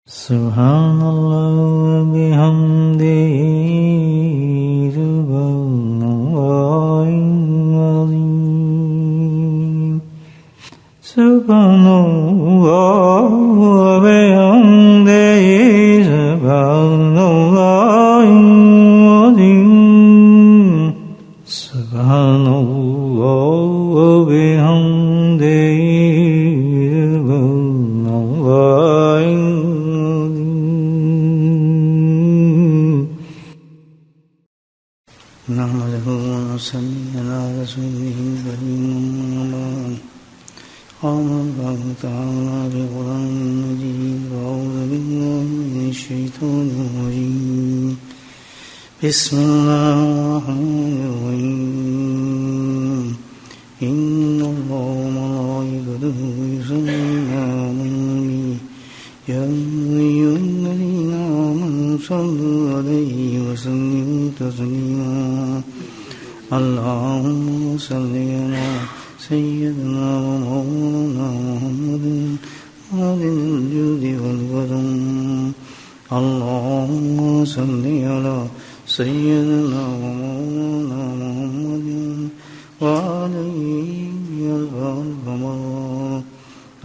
سبحان اللہ بحمدہ سبحان اللہ العظیم سبحان اللہ بحمدہ سبحان اللہ العظیم سبحان اللہ بحمدہ نحمده ونصلي على رسوله الكريم قال الله تعالى بقرآن المجيد أعوذ بالله من الشيطان الرجيم بسم الله الرحمن الرحيم إن الله وملائكته يصلون على النبي يا أيها الذين آمنوا صلوا عليه وسلموا تسليما اللهم صل على سيدنا ومولانا محمد وعلى الجود والكرم اللهم صل على سيدنا ومولانا محمد وعليه الكرم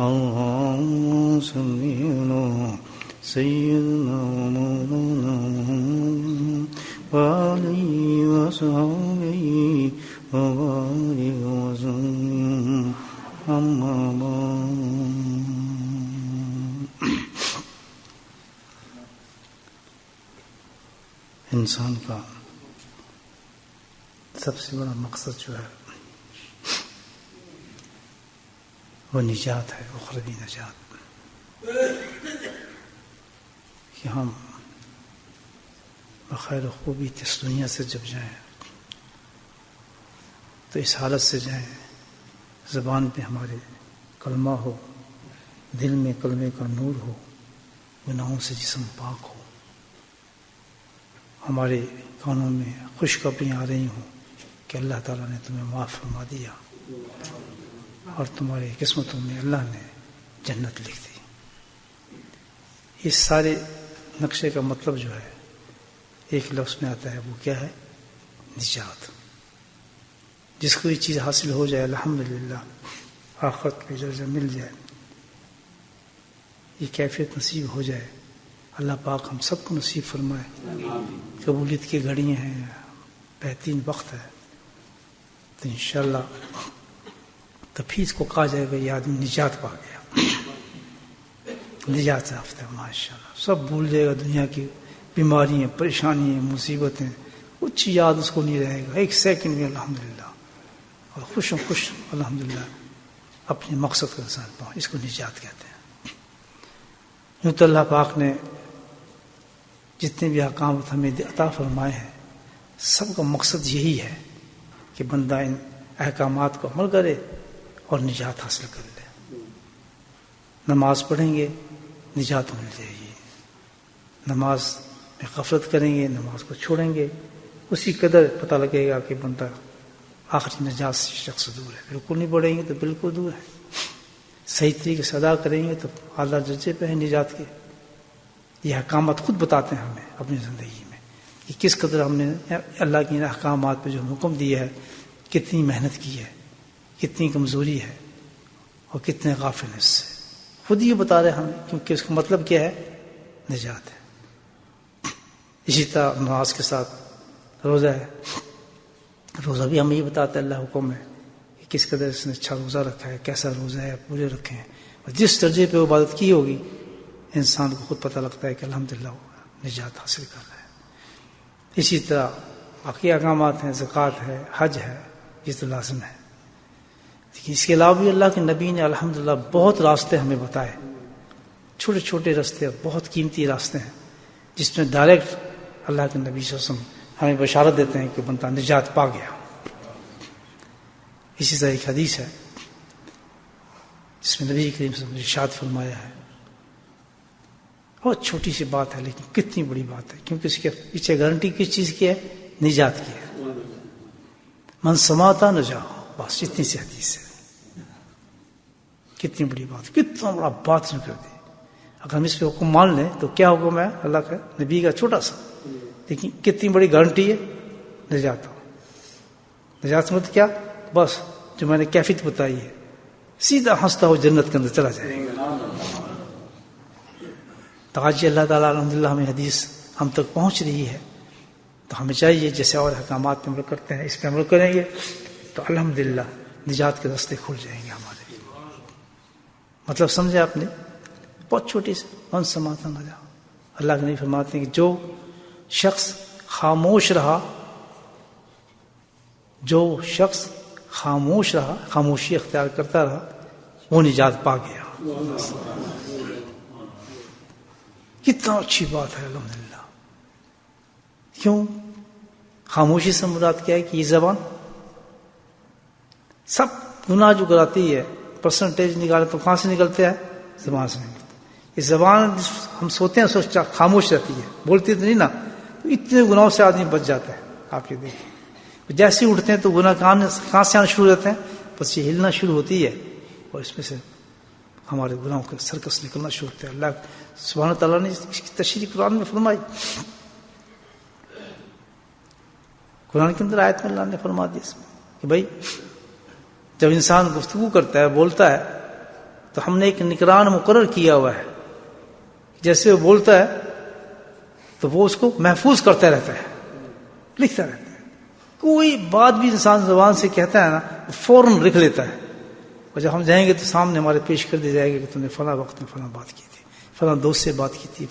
اللهم صل على سيدنا ومولانا محمد وعليه وصحبه وبارك وسلم أما بعد انسان کا سب سے بڑا مقصد جو ہے وہ نجات ہے، اخروی نجات، کہ ہم بخیر و خوبی اس دنیا سے جب جائیں تو اس حالت سے جائیں زبان پہ ہمارے کلمہ ہو، دل میں کلمے کا نور ہو، گناہوں سے جسم پاک ہو، ہمارے کانوں میں خوشخبریاں آ رہی ہوں کہ اللہ تعالیٰ نے تمہیں معاف فرما دیا اور تمہاری قسمتوں میں اللہ نے جنت لکھ دی۔ اس سارے نقشے کا مطلب جو ہے ایک لفظ میں آتا ہے، وہ کیا ہے؟ نجات۔ جس کو یہ چیز حاصل ہو جائے الحمدللہ، آخرت میں درجہ مل جائے، یہ کیفیت نصیب ہو جائے، اللہ پاک ہم سب کو نصیب فرمائے۔ قبولیت کی گھڑیاں ہیں، بہترین وقت ہے، تو انشاءاللہ تبھی اس کو کہا جائے گا یہ آدمی نجات پا گیا، نجات یافتہ، ماشاءاللہ۔ سب بھول جائے گا دنیا کی بیماریاں، پریشانیاں، مصیبتیں، کچھ یاد اس کو نہیں رہے گا، ایک سیکنڈ میں الحمدللہ، اور خوش الحمدللہ اپنے مقصد کے ساتھ پہنچ، اس کو نجات کہتے ہیں۔ یوں تو اللہ پاک نے جتنے بھی احکامات ہمیں عطا فرمائے ہیں، سب کا مقصد یہی ہے کہ بندہ ان احکامات کو عمل کرے اور نجات حاصل کر لے۔ نماز پڑھیں گے نجات مل جائے گی، نماز میں غفلت کریں گے، نماز کو چھوڑیں گے، اسی قدر پتہ لگے گا کہ بندہ آخری نجات سے شخص دور ہے۔ بالکل نہیں پڑھیں گے تو بالکل دور ہے، صحیح طریقے سے ادا کریں گے تو اعلیٰ درجے پہ ہیں نجات کے۔ یہ احکامات خود بتاتے ہیں ہمیں اپنی زندگی میں کہ کس قدر ہم نے اللہ کے احکامات پہ جو حکم دیا ہے کتنی محنت کی ہے، کتنی کمزوری ہے اور کتنے غافل ہیں اس سے، خود یہ بتا رہے ہمیں، کیونکہ اس کا مطلب کیا ہے؟ نجات ہے۔ اسی طرح نماز کے ساتھ روزہ ہے، روزہ بھی ہمیں یہ بتاتا ہے، اللہ حکم ہے کہ کس قدر اس نے اچھا روزہ رکھا ہے، کیسا روزہ ہے، پورے رکھے ہیں، اور جس درجے پہ وہ عبادت کی ہوگی انسان کو خود پتہ لگتا ہے کہ الحمدللہ وہ نجات حاصل کر رہا ہے۔ اسی طرح باقی احکامات ہیں، زکوٰۃ ہے، حج ہے، یہ تو لازم ہے، لیکن اس کے علاوہ بھی اللہ کے نبی نے الحمدللہ بہت راستے ہمیں بتائے، چھوٹے چھوٹے راستے، بہت قیمتی راستے ہیں جس میں ڈائریکٹ اللہ کے نبی صلی اللہ علیہ وسلم ہمیں بشارت دیتے ہیں کہ بندہ نجات پا گیا۔ اسی طرح ایک حدیث ہے جس میں نبی کریم صلی اللہ علیہ وسلم نے ارشاد فرمایا ہے، بہت چھوٹی سی بات ہے لیکن کتنی بڑی بات ہے، کیونکہ اس کے پیچھے گارنٹی کس چیز کی ہے؟ نجات کی ہے۔ من سماتا نجا، بس اتنی سی حدیث ہے، کتنی بڑی بات، کتنا بڑا بات کر دی۔ اگر ہم اس پہ حکم مان لیں تو کیا حکم ہے اللہ کا نبی کا چھوٹا سا، لیکن کتنی بڑی گارنٹی ہے نجات ہو. نجات مت کیا بس جو میں نے کیفیت بتائی ہے سیدھا ہنستا ہو جنت کے اندر چلا جائے گا. تو آج اللہ تعالیٰ الحمدللہ ہمیں حدیث ہم تک پہنچ رہی ہے تو ہمیں چاہیے جیسے اور احکامات پہ عمل کرتے ہیں اس پہ عمل کریں گے تو الحمدللہ نجات کے راستے کھل جائیں گے ہمارے. مطلب سمجھے آپ نے؟ بہت چھوٹی سے من سماتا نہ جا. اللہ کے نبی فرماتے ہیں کہ جو شخص خاموش رہا، جو شخص خاموش رہا، خاموشی اختیار کرتا رہا، وہ نجات پا گیا. کتنا اچھی بات ہے الحمدللہ. کیوں؟ خاموشی سے مراد کیا ہے کہ یہ زبان سب گناہ جو کراتی ہے پرسنٹیج نکالے تو کہاں سے نکلتے ہیں؟ زبان سے نکلتے. یہ زبان ہم سوتے ہیں سوچتا خاموش رہتی ہے، بولتی تو نہیں نا، تو اتنے گناہوں سے آدمی بچ جاتا ہے. آپ یہ دیکھیں جیسے ہی اٹھتے ہیں تو گناہ کہاں سے آنا شروع ہوتے ہیں؟ بس یہ ہلنا شروع ہوتی ہے اور اس میں سے ہمارے گناہوں کا سرکس نکلنا شروع ہوتا ہے. اللہ سبحانہ تعالیٰ نے اس کی تشریح قرآن میں فرمائی. قرآن کے اندر آیت میں اللہ نے فرما دی اس میں کہ بھائی جب انسان گفتگو کرتا ہے، بولتا ہے، تو ہم نے ایک نگران مقرر کیا ہوا ہے. جیسے وہ بولتا ہے تو وہ اس کو محفوظ کرتا رہتا ہے، لکھتا رہتا ہے. کوئی بات بھی انسان زبان سے کہتا ہے نا فوراً لکھ لیتا ہے، اور جب ہم جائیں گے تو سامنے ہمارے پیش کر دی جائے گا کہ تم نے فلاں وقت میں فلاں بات کی تھی، فلاں دوست سے بات کی تھی،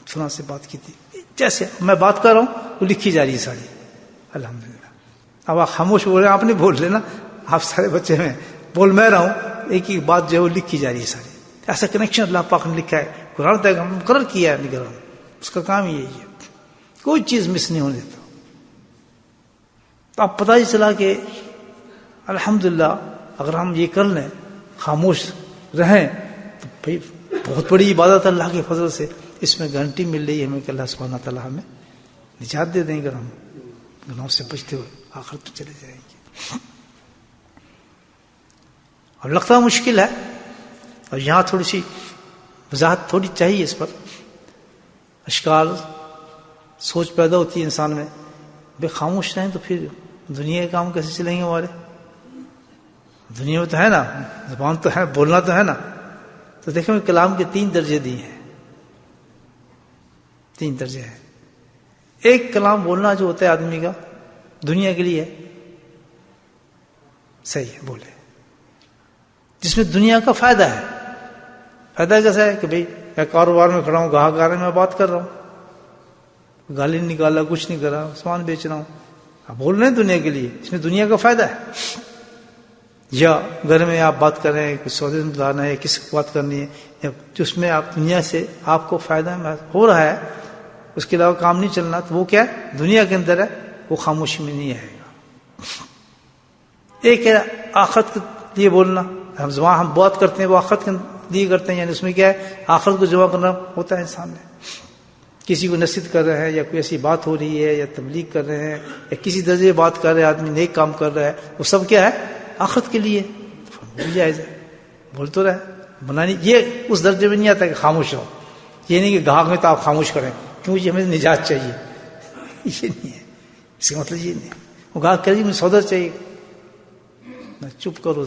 فلاں سے بات کی تھی. جیسے میں بات کر رہا ہوں وہ لکھی جا رہی ہے ساری الحمدللہ. اب آپ خاموش بول رہے ہیں، آپ نہیں بول رہے نا، آپ سارے بچے میں بول میں رہا ہوں، ایک ہی بات جو ہے وہ لکھی جا رہی ہے ساری. ایسا کنیکشن اللہ پاک نے لکھا ہے، قرآن تک ہم مقرر کیا ہے نگران. اس کا کام یہی ہے، کوئی چیز مس نہیں ہونے دیتا. تو اب پتہ ہی چلا کہ الحمدللہ اگر ہم یہ کر لیں، خاموش رہیں، تو بھائی بہت بڑی عبادت اللہ کے فضل سے اس میں گارنٹی مل رہی ہے ہمیں کہ اللہ سبحانہ تعالیٰ ہمیں نجات دے دیں گے، ہم گناہوں سے بچتے ہوئے آخرت میں چلے جائیں گے. اب لگتا مشکل ہے، اور یہاں تھوڑی سی وضاحت تھوڑی چاہیے اس پر. اشکال سوچ پیدا ہوتی ہے انسان میں، بے خاموش رہیں تو پھر دنیا کے کام کیسے چلیں گے ہمارے؟ دنیا میں تو ہے نا، زبان تو ہے، بولنا تو ہے نا. تو دیکھیں کلام کے 3 درجے دیے ہیں، 3 درجے ہیں. ایک کلام بولنا جو ہوتا ہے آدمی کا دنیا کے لیے صحیح ہے، بولے جس میں دنیا کا فائدہ ہے. فائدہ کیسا ہے کہ بھئی میں کاروبار میں کھڑا ہوں، گاہک آ رہے ہیں، میں بات کر رہا ہوں، گالی نہیں نکالا، کچھ نہیں کرا، سامان بیچ رہا ہوں، آپ بول رہے ہیں دنیا کے لیے، اس میں دنیا کا فائدہ ہے. یا گھر میں آپ بات کر رہے ہیں، کچھ سودے میں لانا ہے، کس کو بات کرنی ہے، یا جس میں آپ دنیا سے آپ کو فائدہ ہو رہا ہے، اس کے علاوہ کام نہیں چلنا، تو وہ کیا ہے؟ دنیا کے اندر ہے، وہ خاموشی میں نہیں آئے گا. ایک ہے آخرت کے لیے بولنا، ہم زبان ہم بات کرتے ہیں وہ آخرت کے لیے کرتے ہیں، یعنی اس میں کیا ہے؟ آخرت کو جمع کرنا ہوتا ہے انسان نے. کسی کو نصیحت کر رہے ہیں، یا کوئی ایسی بات ہو رہی ہے، یا تبلیغ کر رہے ہیں، یا کسی درجے بات کر رہے ہیں، آدمی نیک کام کر رہا ہے، وہ سب کیا ہے؟ آخرت کے لیے. بول جائز ہے، بول تو رہے بنانی. یہ اس درجے میں نہیں آتا کہ خاموش رہو. یہ نہیں کہ گاہک میں تو آپ خاموش کریں کیوں جی ہمیں نجات چاہیے، یہ نہیں ہے. اس کا مطلب یہ نہیں. وہ گاہک کرے مجھے سودا چاہیے، چپ کرو.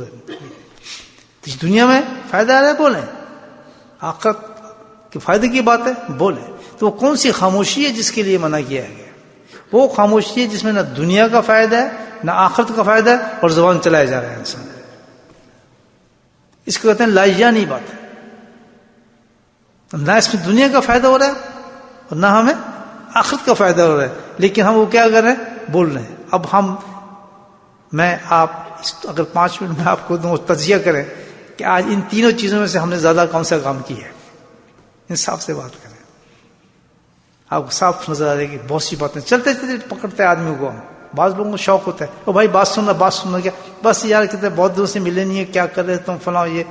دنیا میں فائدہ آ رہا ہے بولیں، آخرت کے فائدے کی بات ہے بولیں. تو وہ کون سی خاموشی ہے جس کے لیے منع کیا گیا؟ وہ خاموشی ہے جس میں نہ دنیا کا فائدہ ہے، نہ آخرت کا فائدہ ہے، اور زبان چلایا جا رہا ہے انسان. اس کو کہتے ہیں لاجانی بات ہے. نہ اس میں دنیا کا فائدہ ہو رہا ہے اور نہ ہمیں آخرت کا فائدہ ہو رہا ہے، لیکن ہم وہ کیا کر رہے ہیں؟ بول رہے ہیں. اب میں آپ اگر 5 منٹ میں آپ کو تجزیہ کریں کہ آج ان تینوں چیزوں میں سے ہم نے زیادہ کون سا کام کیا ہے، انصاف سے بات کریں، آپ کو صاف نظر آ رہے کہ بہت سی باتیں چلتے چلتے پکڑتے ہیں آدمی کو. بعض لوگوں کو شوق ہوتا ہے، او بھائی بات سننا کیا، بس یار کہتے بہت دور سے ملے نہیں ہے، کیا کر رہے تم فلاں یہ.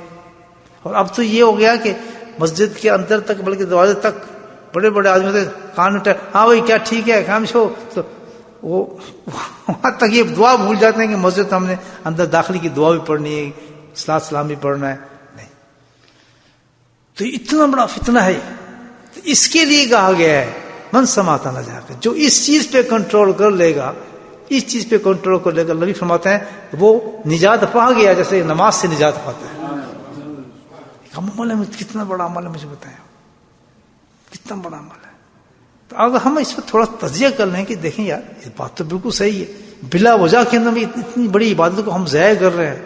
اور اب تو یہ ہو گیا کہ مسجد کے اندر تک بلکہ دروازے تک بڑے بڑے آدمی ہوتے کان اٹھا، ہاں بھائی کیا ٹھیک ہے کام چھو، تو وہ وہاں تک یہ دعا بھول جاتے ہیں کہ مسجد ہم نے اندر داخلی کی دعا بھی پڑھنی ہے، صلاۃ سلام بھی پڑھنا ہے. نہیں، تو اتنا بڑا فتنہ ہے. تو اس کے لیے کہا گیا ہے من سماتا نہ جا کر، جو اس چیز پہ کنٹرول کر لے گا، اس چیز پہ کنٹرول کر لے گا، نبی فرماتے ہیں وہ نجات پا گیا جیسے نماز سے نجات پاتا ہے. عمل ہے، کتنا بڑا عمل ہے، مجھے بتائیں کتنا بڑا عمل ہے. تو اگر ہم اس پر تھوڑا تجزیہ کر لیں کہ دیکھیں یار یہ بات تو بالکل صحیح ہے، بلا وجہ کے اندر اتنی بڑی عبادت کو ہم ضائع کر رہے ہیں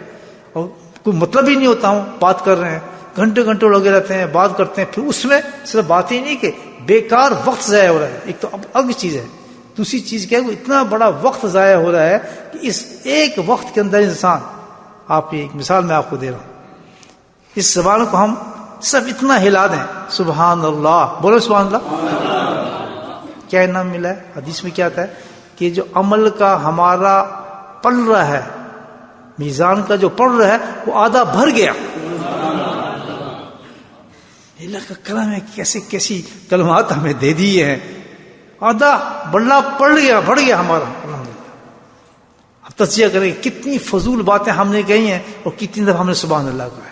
اور کوئی مطلب ہی نہیں ہوتا ہوں بات کر رہے ہیں، گھنٹے گھنٹے لگے رہتے ہیں بات کرتے ہیں، پھر اس میں صرف بات ہی نہیں کہ بیکار وقت ضائع ہو رہا ہے. ایک تو اب الگ چیز ہے، دوسری چیز کیا ہے وہ اتنا بڑا وقت ضائع ہو رہا ہے کہ اس ایک وقت کے اندر انسان، آپ کی ایک مثال میں آپ کو دے رہا ہوں، اس زبان کو ہم سب اتنا ہلا دیں سبحان اللہ، بولو سبحان اللہ، کیا انعام ملا ہے؟ حدیث میں کیا آتا ہے کہ جو عمل کا ہمارا پڑ رہا ہے، میزان کا جو پڑ رہا ہے وہ آدھا بھر گیا. اللہ کا کرم ہے، کیسے کیسی کلمات ہمیں دے دی ہیں، آدھا بڑا بڑھ گیا ہمارا. اب تجزیہ کریں کتنی فضول باتیں ہم نے کہی ہیں اور کتنی دفعہ ہم نے سبحان اللہ کہا ہے.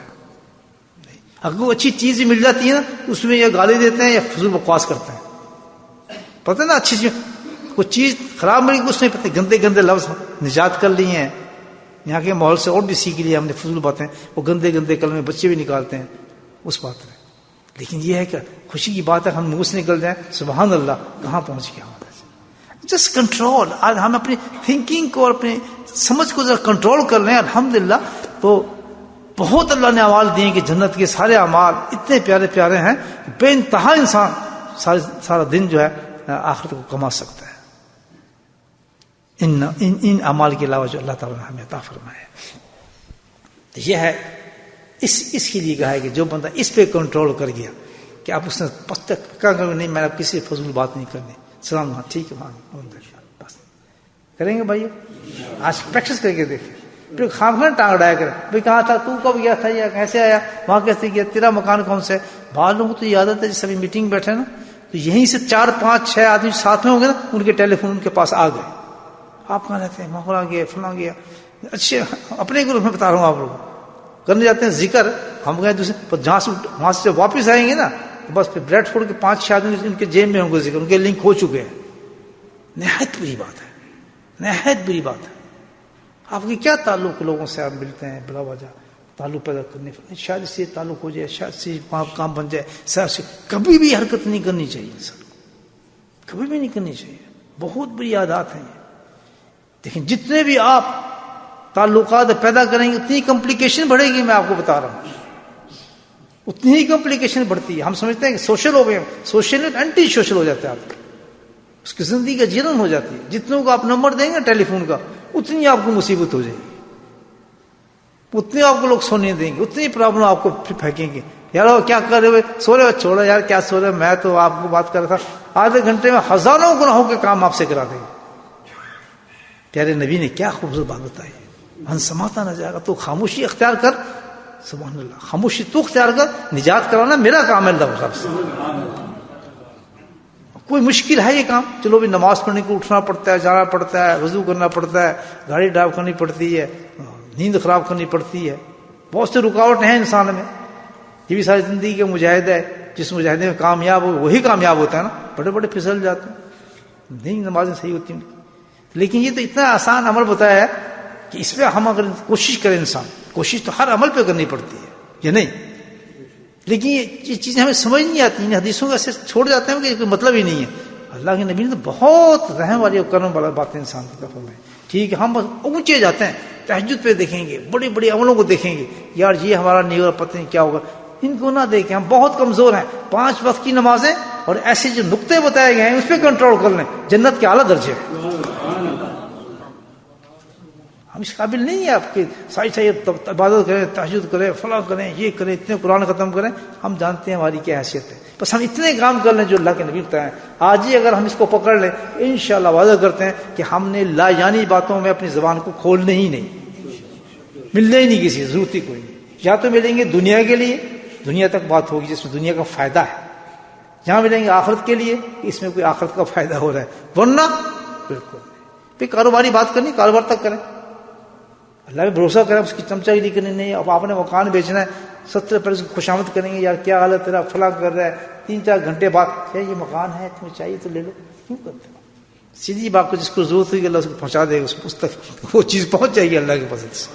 اگر کوئی اچھی چیز بھی مل جاتی ہے نا اس میں یا گالی دیتے ہیں یا فضول بکواس کرتے ہیں. پتہ نا اچھی چیز، کوئی چیز خراب ملی کچھ نہیں پتہ، گندے گندے لفظ نجات کر لیے ہیں. یہاں کے ماحول سے اور بھی سیکھ لیا ہم نے فضول باتیں، وہ گندے گندے کلمے بچے بھی نکالتے ہیں اس بات میں. لیکن یہ ہے کہ خوشی کی بات ہے ہم منہ سے نکل جائیں سبحان اللہ، کہاں پہنچ گیا ہمارا. Just control. آج ہم اپنی تھنکنگ کو اور اپنی سمجھ کو ذرا کنٹرول کر لیں الحمدللہ، تو بہت اللہ نے اعمال دیے کہ جنت کے سارے اعمال اتنے پیارے پیارے ہیں کہ بے انتہا انسان سارا دن جو ہے آخرت کو کما سکتا ہے ان اعمال کے علاوہ جو اللہ تعالیٰ نے ہمیں عطا فرمایا ہے. یہ ہے اس کے لیے کہا ہے کہ جو بندہ اس پہ کنٹرول کر گیا کہ آپ اس نے پکا کر نہیں میں کسی فضول بات نہیں کرنی، سلام ہاں ٹھیک ہے وہاں بس کریں گے بھائی. آج پریکٹس کر کے دیکھیں، پھر خام خان ٹانگ اڑایا کرے بھائی کہاں تھا تو، کب گیا تھا یا کیسے آیا، وہاں کیسے گیا، تیرا مکان کون سے. بعض لوگوں کو تو یاد آتا ہے جیسے ابھی میٹنگ بیٹھے نا تو یہیں سے 4 5 6 آدمی ساتھ میں ہوں گے نا، ان کے ٹیلی فون ان کے پاس آ گئے، آپ کہاں رہتے ہیں، وہاں گیا فلاں گیا. اچھے اپنے گروپ میں بتا رہا ہوں آپ لوگ کرنے جاتے ہیں ذکر، ہم گئے دوسرے جہاں سے وہاں سے واپس آئیں گے نا تو بس پھر بریڈ فوڈ کے 5 6 آدمی ان کے جیب میں ہوں گے ذکر، ان کے لنک ہو چکے ہیں. نہایت بری بات ہے، نہایت بری بات ہے. آپ کی کیا تعلق لوگوں سے آپ ملتے ہیں بلا وجہ تعلق پیدا کرنے، شاید اس سے تعلق ہو جائے، شاید سے کام بن جائے، شاید سے کبھی بھی حرکت نہیں کرنی چاہیے انسان، کبھی بھی نہیں کرنی چاہیے. بہت بری عادات ہیں یہ. لیکن جتنے بھی آپ تعلقات پیدا کریں گے اتنی کمپلیکیشن بڑھے گی، میں آپ کو بتا رہا ہوں اتنی ہی کمپلیکیشن بڑھتی ہے. ہم سمجھتے ہیں کہ سوشل ہو گئے، سوشل اینٹی سوشل ہو جاتا ہے آپ کا، اس کی زندگی کا جنم ہو جاتی ہے. جتنوں کو آپ نمبر دیں گے ٹیلی فون کا اتنی آپ کو مصیبت ہو جائے گی، اتنے آپ کو لوگ سونے دیں گے، اتنی پرابلم آپ کو پھر پھینکیں گے. یار کیا کر رہے ہوئے، سو رہے ہو، چھوڑو یار کیا سو رہے، میں تو آپ کو بات کر رہا تھا. آدھے گھنٹے میں ہزاروں گناہوں کے کام آپ سے کرا دیں گے. پیارے نبی نے کیا خوبصورت بات بتائی، من سماتا نہ جائے گا، تو خاموشی اختیار کر، سبحان اللہ، خاموشی تو اختیار کر، نجات کرانا میرا کام ہے اللہ سے. کوئی مشکل ہے یہ کام؟ چلو بھی نماز پڑھنے کو اٹھنا پڑتا ہے، جانا پڑتا ہے، وضو کرنا پڑتا ہے، گاڑی ڈرائیو کرنی پڑتی ہے، نیند خراب کرنی پڑتی ہے، بہت سے رکاوٹ ہیں انسان میں. یہ بھی ساری زندگی کے مجاہد ہے، جس مجاہدے میں کامیاب ہو وہی کامیاب ہوتا ہے نا. بڑے بڑے پھسل جاتے ہیں، نہیں نمازیں صحیح ہوتی ہیں. لیکن یہ تو اتنا آسان عمل بتایا ہے کہ اس پہ ہم اگر کوشش کریں، انسان کوشش تو ہر عمل پہ کرنی پڑتی ہے یہ نہیں، لیکن یہ چیزیں ہمیں سمجھ نہیں آتی ہیں، حدیثوں کا ایسے چھوڑ جاتے ہیں کہ کوئی مطلب ہی نہیں ہے. اللہ کے نبی نے تو بہت رحم والی اور کرم والا باتیں انسان کی طرف میں. ٹھیک ہے ہم بس اونچے جاتے ہیں، تہجد پہ دیکھیں گے، بڑے بڑے عملوں کو دیکھیں گے، یار یہ ہمارا نہیں ہوگا، پتہ نہیں کیا ہوگا. ان کو نہ دیکھیں، ہم بہت کمزور ہیں. 5 وقت کی نمازیں اور ایسے جو نقطے بتائے گئے ہیں اس پہ کنٹرول کر لیں، جنت کے اعلیٰ درجے. ہم اس قابل نہیں ہیں آپ کے ساری عبادت کریں، تہجد کریں، فلاں کریں، یہ کریں، اتنے قرآن ختم کریں. ہم جانتے ہیں ہماری کیا حیثیت ہے، بس ہم اتنے کام کر لیں جو اللہ کے نبی بتائیں. آج ہی اگر ہم اس کو پکڑ لیں انشاءاللہ وعدہ کرتے ہیں کہ ہم نے لا جانی باتوں میں اپنی زبان کو کھولنے ہی نہیں، ملنے ہی نہیں کسی ضرورت ہی کوئی نہیں. یا تو ملیں گے دنیا کے لیے، دنیا تک بات ہوگی جس میں دنیا کا فائدہ ہے، جہاں ملیں گے آخرت کے لیے اس میں کوئی آخرت کا فائدہ ہو رہا ہے، ورنہ بالکل. پھر کاروباری بات کرنی کاروبار تک کریں، اللہ پہ بھروسہ کریں، اس کی چمچہ گیری کرنی نہیں. اب آپ نے مکان بیچنا ہے، 70 پہلے اس کو خوشامد کریں گے، یار کیا حال ہے تیرا، فلاں کر رہا ہے، 3-4 گھنٹے بعد کیا یہ مکان ہے تمہیں چاہیے تو لے لو، کیوں کرتے ہو؟ سیدھی بات کو جس کو ضرورت ہوگی اللہ اس کو پہنچا دے گا، اس تک وہ چیز پہنچ جائے گی اللہ کے پسند سے.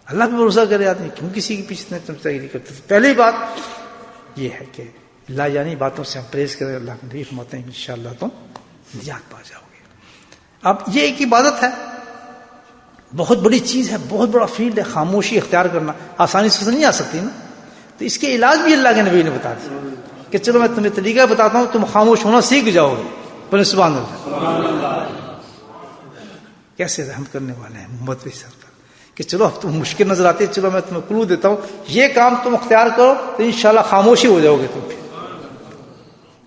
اللہ پہ بھروسہ کرے آدمی، کیوں کسی کے پیچھے نہیں کرتے. پہلی بات یہ ہے کہ اللہ یعنی باتوں سے ہم پرہیز کریں. اللہ کے نبی فرماتے ہیں انشاءاللہ تم نجات پا جاؤ گے. اب یہ ایک عبادت ہے، بہت بڑی چیز ہے، بہت بڑا فیلڈ ہے. خاموشی اختیار کرنا آسانی سے نہیں آ سکتی نا، تو اس کے علاج بھی اللہ کے نبی نے بتا دیا کہ چلو میں تمہیں طریقہ بتاتا ہوں، تم خاموش ہونا سیکھ جاؤ گے. بولے سبحان اللہ. کیسے رحم کرنے والے ہیں محمد بھائی صاحب کہ چلو اب تم مشکل نظر آتی ہے، چلو میں تمہیں کلو دیتا ہوں، یہ کام تم اختیار کرو تو انشاءاللہ خاموشی ہو جاؤ گے تم پھر.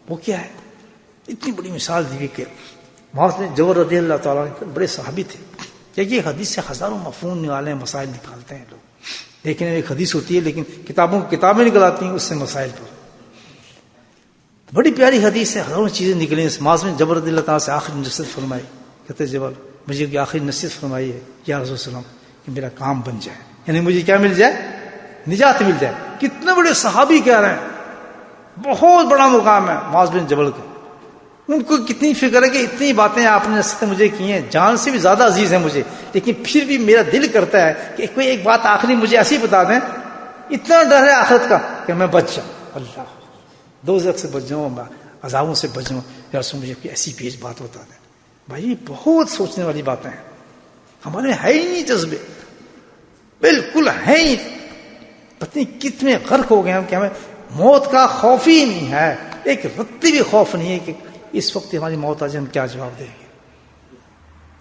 وہ کیا ہے؟ اتنی بڑی مثال دی کہ معاذ بن جبل رضی اللہ تعالیٰ عنہ بڑے صحابی تھے. یہ حدیث سے ہزاروں مفہوم نکالے ہیں، مسائل نکالتے ہیں لوگ. لیکن ایک حدیث ہوتی ہے لیکن کتابیں نکل آتی ہیں اس سے مسائل پر. بڑی پیاری حدیث ہے، ہزاروں چیزیں نکلی. معاذ بن جبل رضی اللہ تعالیٰ سے آخری نصیحت فرمائی، کہتے جبل مجھے کی آخری نصیحت فرمائی ہے یا رسول اللہ کہ میرا کام بن جائے، یعنی مجھے کیا مل جائے؟ نجات مل جائے. کتنے بڑے صحابی کہہ رہے ہیں، بہت بڑا مقام ہے معاذ بن جبل کا. ان کو کتنی فکر ہے کہ اتنی باتیں آپ نے نصیحتیں مجھے کی ہیں، جان سے بھی زیادہ عزیز ہیں مجھے، لیکن پھر بھی میرا دل کرتا ہے کہ کوئی ایک بات آخری مجھے ایسی بتا دیں. اتنا ڈر ہے آخرت کا کہ میں بچ جاؤں، اللہ دوزخ سے بچ جاؤں، عذابوں سے بچ جاؤں. یا رسول مجھے کوئی ایسی پیش بات بتا دیں. بھائی یہ بہت سوچنے والی باتیں ہیں. ہمارے ہے ہی نہیں جذبے، بالکل ہے ہی. پتہ نہیں کتنے غرق ہو گئے ہم کہ ہمیں موت کا خوف ہی نہیں ہے، ایک رتی بھی خوف نہیں ہے کہ اس وقت ہماری موت آ جائے ہم کیا جواب دیں گے.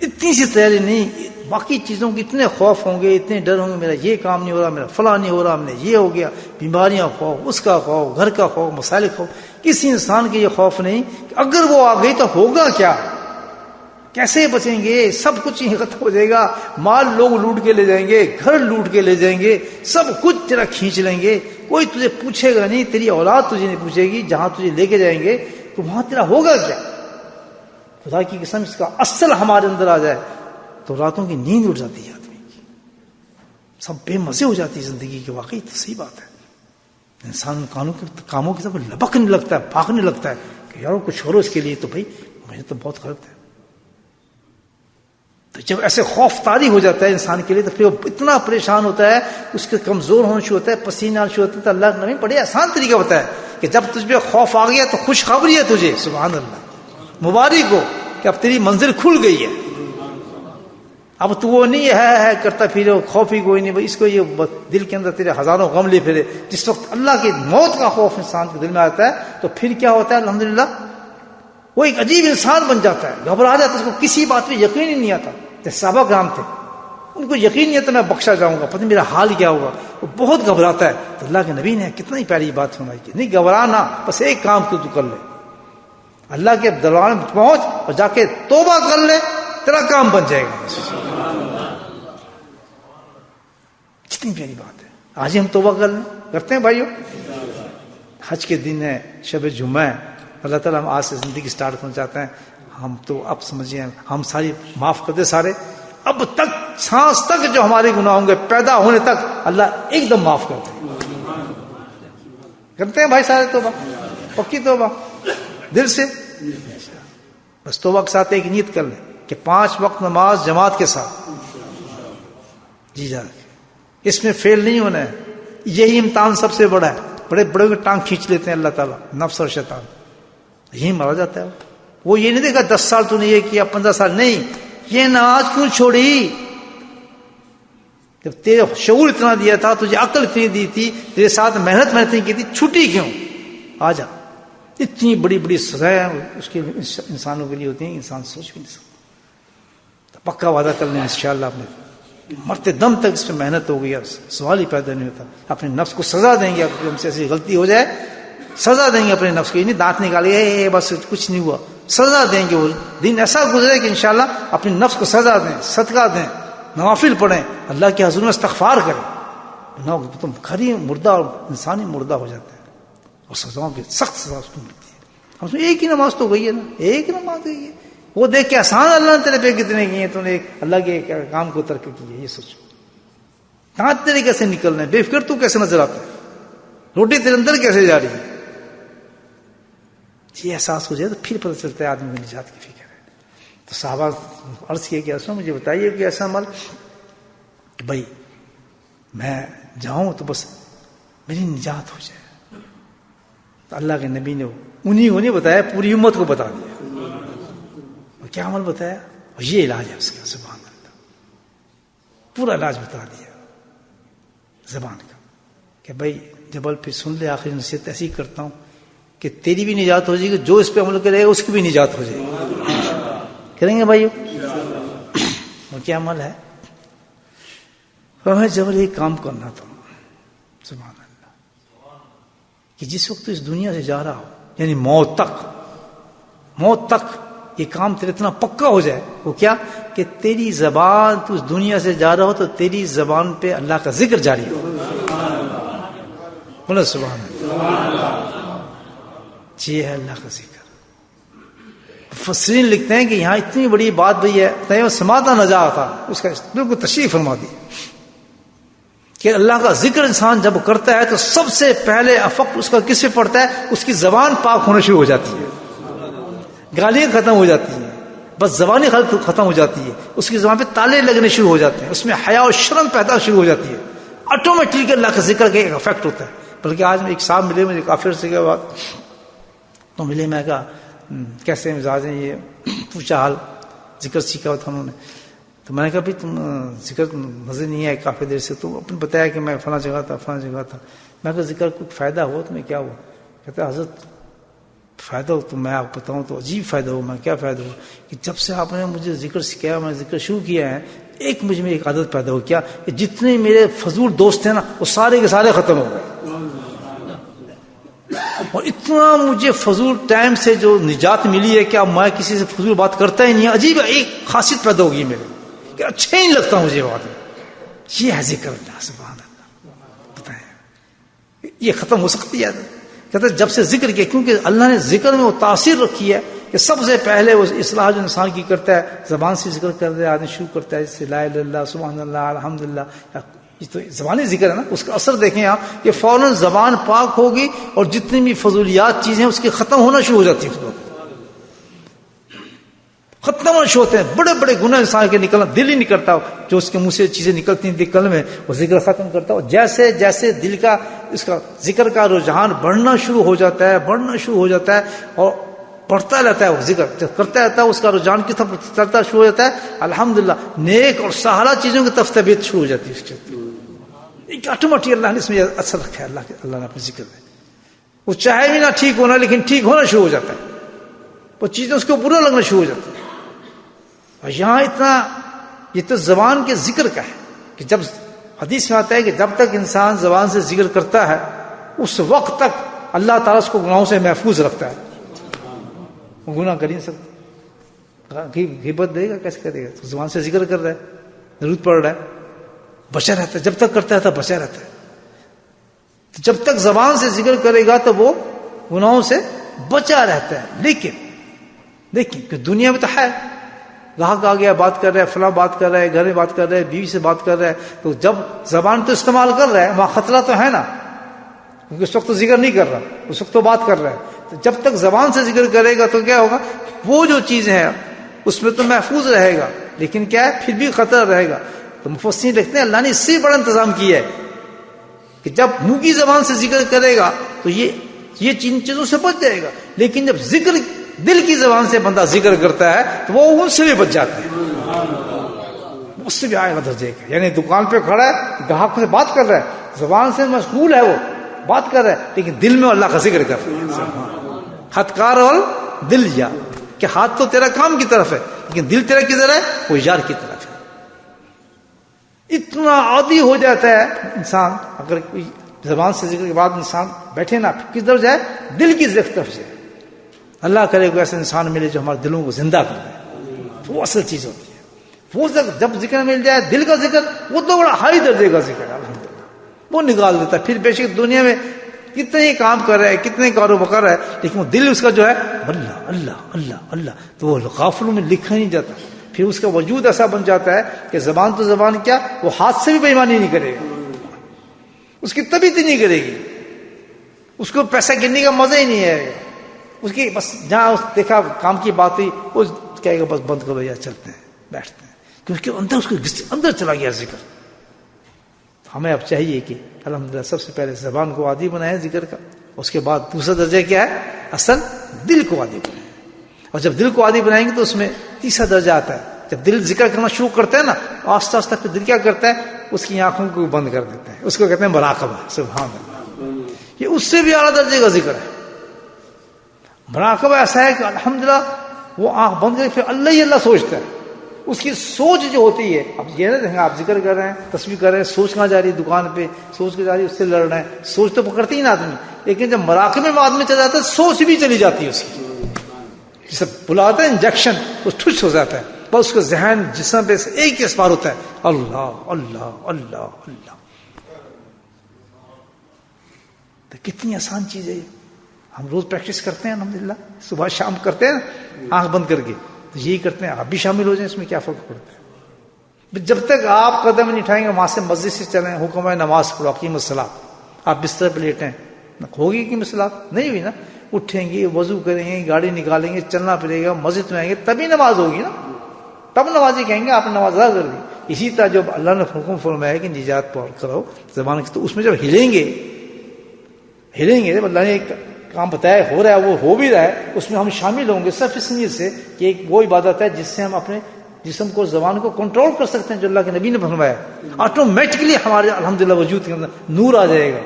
اتنی سی تیاری نہیں، باقی چیزوں کے اتنے خوف ہوں گے، اتنے ڈر ہوں گے، میرا یہ کام نہیں ہو رہا، میرا فلاں نہیں ہو رہا، ہم نے یہ ہو گیا، بیماریاں خوف، اس کا خوف، گھر کا خوف، مسائل خوف. کسی انسان کے یہ خوف نہیں کہ اگر وہ آ گئی تو ہوگا کیا، کیسے بچیں گے. سب کچھ ہی ختم ہو جائے گا، مال لوگ لوٹ کے لے جائیں گے، گھر لوٹ کے لے جائیں گے، سب کچھ تیرا کھینچ لیں گے. کوئی تجھے پوچھے گا نہیں، تیری اولاد تجھے نہیں پوچھے گی. جہاں تجھے لے کے جائیں گے تو وہاں تیرا ہوگا کیا. خدا کی قسم اس کا اصل ہمارے اندر آ جائے تو راتوں کی نیند اٹھ جاتی ہے آدمی کی، سب بے مزے ہو جاتی ہے زندگی کی. واقعی تو صحیح بات ہے. انسان کاموں کی طرف لپکنے لگتا ہے، بھاگنے لگتا ہے کہ یار کچھ چھوڑو اس کے لیے، تو بھائی مجھے تو بہت غلط ہے. تو جب ایسے خوف طاری ہو جاتا ہے انسان کے لیے تو پھر وہ اتنا پریشان ہوتا ہے، اس کے کمزور ہونا شروع ہوتا ہے، پسینہ آنا شروع ہوتا ہے. تو اللہ نے بڑے آسان طریقہ بتایا کہ جب تجھ پہ خوف آ گیا تو خوشخبری ہے تجھے، سبحان اللہ، مبارک ہو کہ اب تیری منزل کھل گئی ہے. اب تو وہ نہیں ہے کرتا پھر خوف ہی کوئی نہیں، اس کو یہ دل کے اندر تیرے ہزاروں غم لے پھرے. جس وقت اللہ کی موت کا خوف انسان کے دل میں آتا ہے تو پھر کیا ہوتا ہے، الحمدللہ وہ ایک عجیب انسان بن جاتا ہے، گھبرا جاتا ہے، اس کو کسی بات پہ یقین ہی نہیں آتا. صحابہ کرام تھے، ان کو یقین نہیں آتا میں بخشا جاؤں گا، پتہ نہیں میرا حال کیا ہوگا. وہ بہت گھبراتا ہے. تو اللہ کے نبی نے کتنا ہی پیاری بات فرمائی کہ نہیں گھبرانا، بس ایک کام تو کر لے، اللہ کے دربار میں پہنچ اور جا کے توبہ کر لے، تیرا کام بن جائے گا. کتنی پیاری بات ہے. آج ہی ہم توبہ کر لیں، کرتے ہیں بھائیوں. حج کے دن ہے، شب جمعہ ہے، اللہ تعالیٰ ہم آج سے زندگی سٹارٹ کرنا چاہتے ہیں. ہم تو اب سمجھیے ہم ساری معاف کر دے سارے، اب تک سانس تک جو ہمارے گناہ ہوں گے پیدا ہونے تک اللہ ایک دم معاف کر دے. کرتے ہیں بھائی سارے توبہ، پکی توبہ دل سے. بس توبہ کے ساتھ ایک نیت کر لیں کہ 5 وقت نماز جماعت کے ساتھ جی جا کے، اس میں فیل نہیں ہونا ہے. یہی امتحان سب سے بڑا ہے. بڑے بڑے کی ٹانگ کھینچ لیتے ہیں اللہ تعالیٰ، نفس اور شیطان، یہی مارا جاتا ہے. وہ یہ نہیں دیکھا 10 سال تو نے یہ کیا، 15 سال نہیں، یہ نماز کیوں چھوڑی. جب تیرے شعور اتنا دیا تھا، تجھے عقل اتنی دی تھی، تیرے ساتھ محنت نہیں کی تھی، چھٹی کیوں. آ جا. اتنی بڑی بڑی سزائیں اس کے انسانوں کے لیے ہوتی ہیں، انسان سوچ بھی نہیں سکتا. پکا وعدہ کر لیں انشاءاللہ اپنے مرتے دم تک اس پہ محنت ہو گئی، سوال ہی پیدا نہیں ہوتا. اپنے نفس کو سزا دیں گے، ہم سے ایسی غلطی ہو جائے سزا دیں گے اپنے نفس کو. یہ نہیں دانت نکالے بس کچھ نہیں ہوا، سزا دیں گے. وہ دن ایسا گزرے کہ انشاءاللہ اپنے نفس کو سزا دیں، صدقہ دیں، نوافل پڑھیں، اللہ کے حضور میں استغفار کریں. تم کھری مردہ اور انسانی مردہ ہو جاتا ہے، اور سزاؤں کی سخت سزا اس کو ملتی ہے. ہم سے ایک ہی نماز تو گئی ہے نا، ایک نماز گئی ہے. وہ دیکھ کے آسان اللہ نے تیرے پہ کتنے کیے ہیں، تو نے اللہ کے کام کو ترک کیا. یہ سوچو دانت تیرے کیسے نکل رہے ہیں، بے فکر تو کیسے نظر آتا ہے، روٹی تیرے اندر کیسے جا رہی ہے. یہ احساس ہو جائے تو پھر پتہ چلتا ہے آدمی کو نجات کی فکر ہے. تو صحابہ عرض کیا کہ اصلا مجھے بتائیے کہ ایسا عمل کہ بھائی میں جاؤں تو بس میری نجات ہو جائے. تو اللہ کے نبی نے انہیں کو نہیں بتایا، پوری امت کو بتا دیا. اور کیا عمل بتایا؟ اور یہ علاج ہے اس کا، سبحان اللہ، پورا علاج بتا دیا زبان کا کہ بھائی جبل پہ سن لے، آخری نصیحت ایسی کرتا ہوں کہ تیری بھی نجات ہو جائے گی، جو اس پہ عمل کرے گا اس کی بھی نجات ہو جائے گی. کریں گے بھائیو؟ اور کیا عمل ہے؟ ہمیں جبل ایک کام کرنا تھا، سبحان اللہ، کہ جس وقت تو اس دنیا سے جا رہا ہو، یعنی موت تک یہ کام تیرے اتنا پکا ہو جائے. وہ کیا؟ کہ تیری زبان، تو اس دنیا سے جا رہا ہو تو تیری زبان پہ اللہ کا ذکر جاری ہو. بولو سبحان اللہ. یہ ہے اللہ کا ذکر. مفسرین لکھتے ہیں کہ یہاں اتنی بڑی بات بھئی ہے، تیو سماتا نجا تھا، اس کا بالکل تشریح فرما دی کہ اللہ کا ذکر انسان جب کرتا ہے تو سب سے پہلے افق اس کا کس سے پڑتا ہے؟ اس کی زبان پاک ہونا شروع ہو جاتی ہے، گالیاں ختم ہو جاتی ہیں، بس زبانی ختم ہو جاتی ہے، اس کی زبان پہ تالے لگنے شروع ہو جاتے ہیں، اس میں حیا اور شرم پیدا شروع ہو جاتی ہے. آٹومیٹکلی اللہ کا ذکر کا ایک افیکٹ ہوتا ہے. بلکہ آج میں ایک صاحب ملے مجھے کافر سے کے بعد تو ملے، میں کہا کیسے مزاج ہیں، یہ پوچھا حال، ذکر سیکھا تھا انہوں نے. تو میں نے کہا بھائی تم ذکر نظر نہیں آئے کافی دیر سے، تو اپنے بتایا کہ میں فلاں جگہ تھا. میں کہا ذکر کو فائدہ ہوا تمہیں؟ کیا ہوا؟ کہتا حضرت فائدہ ہو تو میں آپ کو بتاؤں تو عجیب فائدہ ہوا. میں کیا فائدہ ہوا؟ کہ جب سے آپ نے مجھے ذکر سکھایا، میں نے ذکر شروع کیا ہے، ایک مجھ میں ایک عادت پیدا ہو. کیا؟ کہ جتنے میرے فضول دوست تھے نا وہ سارے کے سارے ختم ہو گئے، اور اتنا مجھے فضول ٹائم سے جو نجات ملی ہے کہ اب میں کسی سے فضول بات کرتا ہی نہیں. عجیب ایک خاصیت پیدا ہوگی میرے کہ اچھا ہی نہیں لگتا مجھے بات. یہ ہے ذکر اللہ، سبحان اللہ. بتائیں یہ ختم ہو سکتی ہے؟ کہتے جب سے ذکر کیا، کیونکہ اللہ نے ذکر میں وہ تاثیر رکھی ہے کہ سب سے پہلے وہ اصلاح جو انسان کی کرتا ہے، زبان سے ذکر کرتا ہے، آدمی شروع کرتا ہے جس سے لا الہ الا اللہ، سبحان اللہ، الحمدللہ، یہ تو زبانی ذکر ہے نا. اس کا اثر دیکھیں آپ، یہ فوراً زبان پاک ہوگی اور جتنی بھی فضولیات چیزیں اس کی ختم ہونا شروع ہو جاتی ہے، ختم ہونا شروع ہوتے ہیں. بڑے بڑے گناہ انسان کے نکلنا دل ہی نہیں کرتا، جو اس کے منہ سے چیزیں نکلتی ہیں نکلنے میں وہ ذکر ختم کرتا. اور جیسے جیسے دل کا اس کا ذکر کا رجحان بڑھنا شروع ہو جاتا ہے اور بڑھتا رہتا ہے، وہ ذکر کرتا رہتا ہے، اس کا رجحان کی طرف چلتا شروع ہو جاتا ہے. الحمدللہ نیک اور سہارا چیزوں کی طرف طبیعت شروع ہو جاتی ہے. اس کے ایک آٹومیٹک اللہ نے اس میں اثر رکھا ہے، اللہ نے اپنے ذکر میں. وہ چاہے بھی نہ ٹھیک ہونا، لیکن ٹھیک ہونا شروع ہو جاتا ہے، وہ چیزیں اس کو برا لگنا شروع ہو جاتی ہے. اور یہاں اتنا، یہ تو زبان کے ذکر کا ہے کہ جب حدیث میں آتا ہے کہ جب تک انسان زبان سے ذکر کرتا ہے اس وقت تک اللہ تعالیٰ اس کو گناہوں سے محفوظ رکھتا ہے. وہ گناہ کر ہی نہیں سکتا. غیبت دے گا کیسے کرے گا؟ تو زبان سے ذکر کر رہا ہے، ضرورت پڑ رہا ہے، بچا رہتا ہے. جب تک کرتا ہے تو بچا رہتا ہے. تو جب تک زبان سے ذکر کرے گا تو وہ گناہوں سے بچا رہتا ہے. لیکن کہ دنیا میں تو ہے، گاہک آ گیا بات کر رہا ہے، فلاں بات کر رہا ہے، گھر میں بات کر رہا ہے، بیوی سے بات کر رہا ہے، تو جب زبان تو استعمال کر رہا ہے وہاں خطرہ تو ہے نا، کیونکہ اس وقت تو ذکر نہیں کر رہا، اس وقت تو بات کر رہا ہے. تو جب تک زبان سے ذکر کرے گا تو کیا ہوگا؟ وہ جو چیز ہے اس میں تو محفوظ رہے گا، لیکن کیا ہے پھر بھی خطرہ رہے گا. تو مفسرین لکھتے ہیں اللہ نے اس سے بڑا انتظام کیا ہے کہ جب منہ کی زبان سے ذکر کرے گا تو یہ چیزوں سے بچ جائے گا. لیکن جب ذکر دل کی زبان سے بندہ ذکر کرتا ہے تو وہ ان سے بھی بچ جاتا ہے، اس سے بھی آئے گا درجے کا. یعنی دکان پہ کھڑا ہے، گاہک سے بات کر رہا ہے، زبان سے مشغول ہے، وہ بات کر رہا ہے، لیکن دل میں اللہ کا ذکر کر رہا ہے. ہاتھ کار اور دل یا کہ ہاتھ تو تیرا کام کی طرف ہے لیکن دل تیرا کدھر ہے؟ وہ یار کی طرف ہے. اتنا عادی ہو جاتا ہے انسان، اگر کوئی زبان سے ذکر کے بعد انسان بیٹھے نا کس طرف جائے؟ دل کی طرف جائے. اللہ کرے کوئی ایسا انسان ملے جو ہمارے دلوں کو زندہ کر دے، وہ اصل چیز ہوتی ہے. وہ جب ذکر مل جائے دل کا ذکر، وہ تو بڑا ہائی درجے کا ذکر ہے الحمدللہ، وہ نکال دیتا ہے. پھر بے شک دنیا میں کتنے ہی کام کر رہے ہیں، کتنے کاروبار کر رہا ہے، لیکن وہ دل اس کا جو ہے اللہ اللہ اللہ اللہ، تو وہ غافلوں میں لکھا نہیں جاتا. پھر اس کا وجود ایسا بن جاتا ہے کہ زبان تو زبان کیا، وہ ہاتھ سے بھی بے ایمانی نہیں کرے گا، اس کی طبیعت ہی نہیں کرے گی، اس کو پیسہ گننے کا مزہ ہی نہیں ہے، اس کی بس جہاں اس دیکھا کام کی بات ہوئی وہ کہے گا بس بند کرو یا چلتے ہیں بیٹھتے ہیں، کیونکہ اندر اس کو اندر چلا گیا ذکر۔ ہمیں اب چاہیے کہ الحمدللہ سب سے پہلے زبان کو عادی بنائیں ذکر کا، اس کے بعد دوسرا درجہ کیا ہے، اصل دل کو عادی بنائیں، اور جب دل کو عادی بنائیں گے تو اس میں تیسرا درجہ آتا ہے، جب دل ذکر کرنا شروع کرتا ہے نا آہستہ آہستہ پھر دل کیا کرتا ہے، اس کی آنکھوں کو بند کر دیتا ہے، اس کو کہتے ہیں مراقبہ، سبحان اللہ، یہ اس سے بھی اعلیٰ درجے کا ذکر ہے۔ مراقبہ ایسا ہے کہ الحمدللہ وہ آنکھ بند کر کے پھر اللہ ہی اللہ سوچتا ہے، اس کی سوچ جو ہوتی ہے، اب یہ نہ دیکھیں آپ ذکر کر رہے ہیں تسبیح کر رہے ہیں، سوچ کہاں جا رہی ہے، دکان پہ سوچ کے جا رہی ہے، اس سے لڑ رہے ہیں، سوچ تو پکڑتی ہی نا آدمی، لیکن جب مراقبے میں آدمی چلا جاتا ہے سوچ بھی چلی جاتی ہے اس کی، جسے بلاتا ہے انجیکشن، وہ ٹھوس ہو جاتا ہے، بس اس کا ذہن جسم پہ ایک ہی اسپار ہوتا ہے، اللہ اللہ اللہ اللہ۔ تو کتنی آسان چیز ہے یہ، ہم روز پریکٹس کرتے ہیں الحمدللہ، صبح شام کرتے ہیں آنکھ بند کر کے، تو یہی کرتے ہیں، آپ بھی شامل ہو جائیں، اس میں کیا فرق پڑتا ہے؟ جب تک آپ قدم نہیں اٹھائیں گے وہاں سے مسجد سے چلیں، حکم ہے نماز پڑھو، اقیم الصلاۃ، آپ بستر پہ لیٹیں، ہوگی کہ الصلاۃ نہیں ہوئی نا، اٹھیں گے، وضو کریں گے، گاڑی نکالیں گے، چلنا پڑے گا، مسجد میں آئیں گے، تبھی نماز ہوگی نا، تب نمازی کہیں گے آپ نے نماز ادا کر دی۔ اسی طرح جب اللہ نے حکم فرمایا کہ نجات پار کرو زبان کی، تو اس میں جب ہلیں گے جب اللہ نے ایک کام بتایا ہو رہا ہے، وہ ہو بھی رہا ہے، اس میں ہم شامل ہوں گے صرف اس نیت سے کہ ایک وہ عبادت ہے جس سے ہم اپنے جسم کو زبان کو کنٹرول کر سکتے ہیں، جو اللہ کے نبی نے فرمایا، آٹومیٹکلی ہمارے الحمدللہ وجود کے اندر نور آ جائے گا،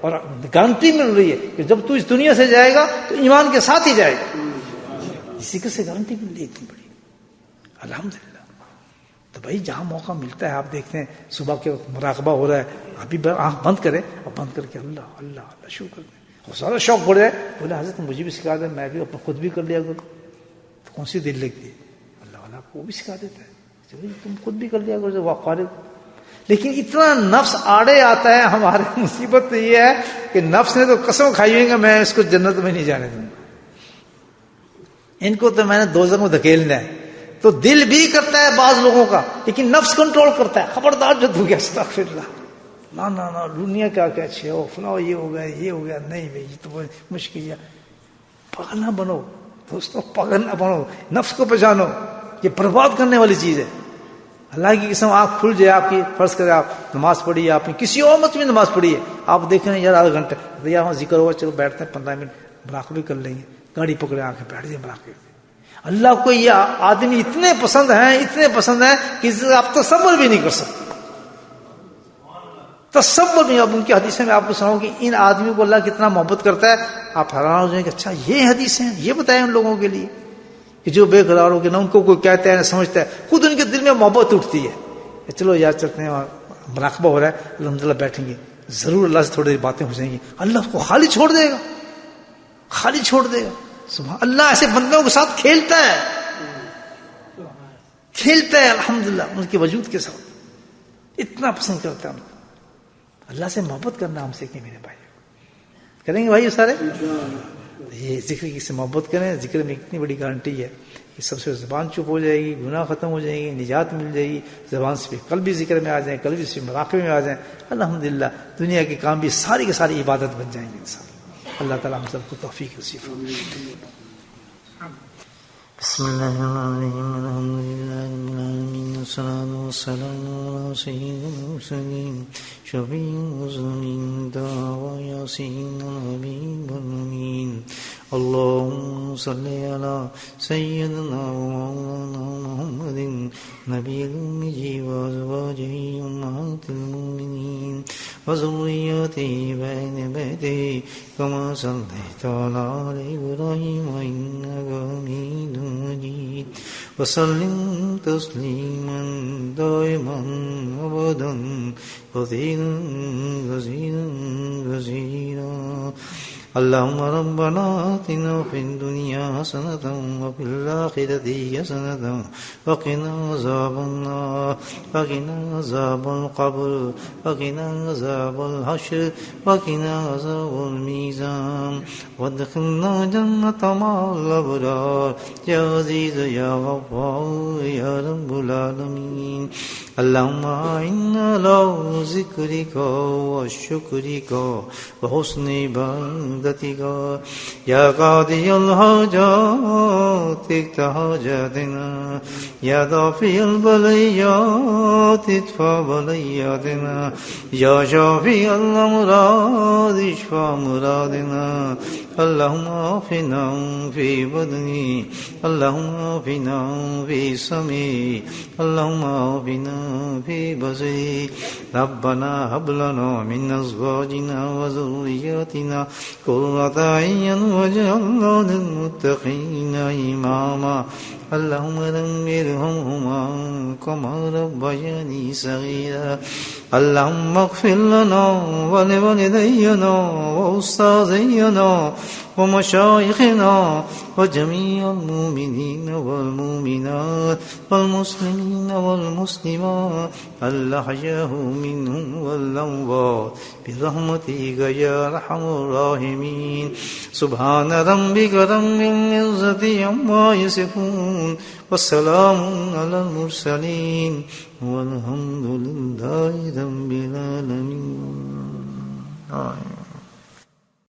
اور گارنٹی مل رہی ہے کہ جب تو اس دنیا سے جائے گا تو ایمان کے ساتھ ہی جائے گا، اسی کے سے گارنٹی مل رہی ہے اتنی بڑی الحمدللہ۔ تو بھائی جہاں موقع ملتا ہے آپ دیکھتے ہیں صبح کے وقت مراقبہ ہو رہا ہے، ابھی آنکھ بند کریں اور بند کر کے اللہ اللہ اللہ شروع کر دیں، اور سارا شوق بڑھ جائے، بولے حضرت مجھے بھی سکھا دیں، میں بھی اپنا خود بھی کر لیا کروں، تو کون سی دل لگتی ہے، اللہ والا کو وہ بھی سکھا دیتا ہے، چلو تم خود بھی کر لیا کرو جب فارغ۔ لیکن اتنا نفس آڑے آتا ہے ہمارے، مصیبت تو یہ ہے کہ نفس نے تو قسم کھائی ہوئی کہ میں اس کو جنت میں نہیں جانے دوں گا، ان کو تو میں نے دوزخ میں دھکیلنا ہے، تو دل بھی کرتا ہے بعض لوگوں کا، لیکن نفس کنٹرول کرتا ہے، خبردار جو ہو گیا استغفر اللہ، نہ دنیا کیا کیا اچھے ہو، فلاں یہ ہو گیا، نہیں بھائی یہ تو مشکل ہے، پاگل نہ بنو دوستوں، پاگل نہ بنو، نفس کو پہچانو، یہ برباد کرنے والی چیز ہے۔ اللہ کی قسم آنکھ کھل جائے آپ کی، فرض کرے آپ نماز پڑھی ہے، آپ نے کسی اور مت میں نماز پڑھی ہے، آپ دیکھ رہے ہیں یار آدھا گھنٹہ بھیا وہاں ذکر ہوگا، چلو بیٹھتے ہیں 15 منٹ مراقبے کر لیں گے، گاڑی پکڑے آ کے بیٹھ جائیں مراقبے۔ اللہ کو یہ آدمی اتنے پسند ہیں کہ آپ تصور بھی نہیں کر سکتے، تصور نہیں۔ اب ان کی حدیثیں میں آپ کو سناؤں کہ ان آدمیوں کو اللہ کتنا محبت کرتا ہے، آپ حیران ہو جائیں کہ اچھا یہ حدیثیں ہیں، یہ بتائیں ان لوگوں کے لیے کہ جو بے قرار ہو کہ نہ ان کو کوئی کہتا ہے نہ سمجھتا ہے، خود ان کے دل میں محبت اٹھتی ہے، چلو یار چلتے ہیں، اور مراقبہ ہو رہا ہے، الحمدللہ بیٹھیں گے، ضرور اللہ سے تھوڑی دیر باتیں ہو جائیں گی، اللہ اس کو خالی چھوڑ دے گا، سبحان اللہ۔ ایسے بندوں کے ساتھ کھیلتا ہے الحمدللہ، ان کے وجود کے ساتھ اتنا پسند کرتا ہے۔ اللہ سے محبت کرنا ہم سے کہ میرے بھائی کریں گے بھائی سارے، یہ ذکر کی سے محبت کریں، ذکر میں اتنی بڑی گارنٹی ہے کہ سب سے زبان چپ ہو جائے گی، گناہ ختم ہو جائیں گے، نجات مل جائے گی، زبان سے قلب بھی ذکر میں آ جائیں، قلب سے مراقبے میں آ جائیں، الحمدللہ دنیا کے کام بھی ساری کی ساری عبادت بن جائیں گے انسان۔ اللہ تعالیٰ ہم سب کو توفیق نصیب فرمائے۔ بسم اللہ الرحمن الرحیم، الحمد للہ رب العالمین، والصلاة والسلام علی سید المرسلین، شفیع المذنبین، دعوی یاسین الحبیب الامین، اللہم صلی علی سیدنا ومولانا محمد نبی الأمی وازواجہ امہات المؤمنین وذریتہ وآل بیتہ کما صلیت علی آل ابراہیم انک حمید مجید وسلم تسلیما دائما ابدا کثیرا کثیرا کثیرا اللهم ربنا آتنا في الدنيا حسنة وفي الآخرة حسنة وقنا عذاب النار وقنا عذاب القبر وقنا عذاب الحشر وقنا عذاب الميزان وادخلنا جنة مع الأبرار يا عزيز يا غفار يا رب العالمين. اللهم أعنا على ذكرك وشكرك وحسن عبادتك يا قاضي الحاجات اقض حاجاتنا يا دافع البليات ادفع بلياتنا يا شافي الأمراض اشفى مرادنا. اللهم عافنا في بدني اللهم عافنا في سمعي اللهم عافنا في بصري. ربنا هب لنا من أزواجنا وذرياتنا قرة أعين واجعلنا للمتقين إماما. اللهم ارحمهما كما ربياني صغيرا. اللهم اغفر لنا ولوالدينا وأستاذينا ومشايخنا وجميع المؤمنين والمؤمنات والمسلمين والمسلمات الأحياء منهم والأموات برحمتك يا أرحم الراحمين. سبحان ربك رب العزة عما يصفون والسلام على المرسلين والحمد لله رب العالمين.